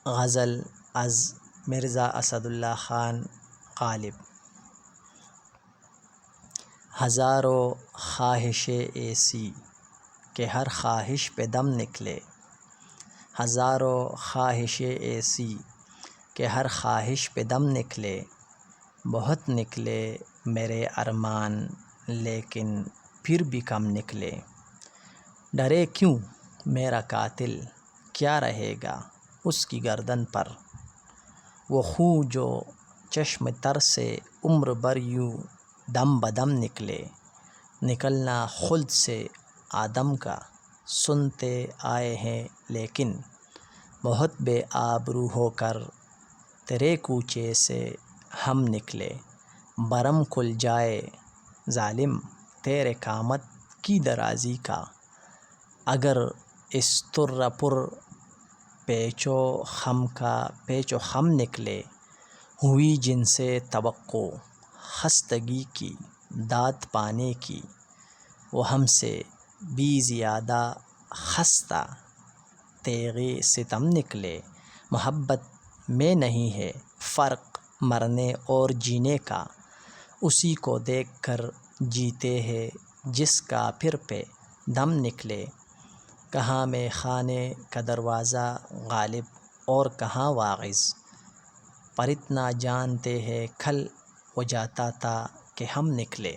غزل از مرزا اسد اللہ خان غالب۔ ہزاروں خواہشیں ایسی کہ ہر خواہش پہ دم نکلے، ہزاروں خواہشیں ایسی کہ ہر خواہش پہ دم نکلے، بہت نکلے میرے ارمان لیکن پھر بھی کم نکلے۔ ڈرے کیوں میرا قاتل، کیا رہے گا اس کی گردن پر، وہ خون جو چشم تر سے عمر بھر یوں دم بدم نکلے۔ نکلنا خلد سے آدم کا سنتے آئے ہیں لیکن، بہت بے آبرو ہو کر تیرے کوچے سے ہم نکلے۔ برہم کھل جائے ظالم تیرے قامت کی درازی کا، اگر اس طرح پر پیچ و خم نکلے۔ ہوئی جن سے توقع خستگی کی داد پانے کی، وہ ہم سے بھی زیادہ خستہ تیغ ستم نکلے۔ محبت میں نہیں ہے فرق مرنے اور جینے کا، اسی کو دیکھ کر جیتے ہیں جس کافر پہ دم نکلے۔ کہاں میں خانے کا دروازہ غالب اور کہاں واعظ، پر اتنا جانتے ہیں کل وہ جاتا تھا کہ ہم نکلے۔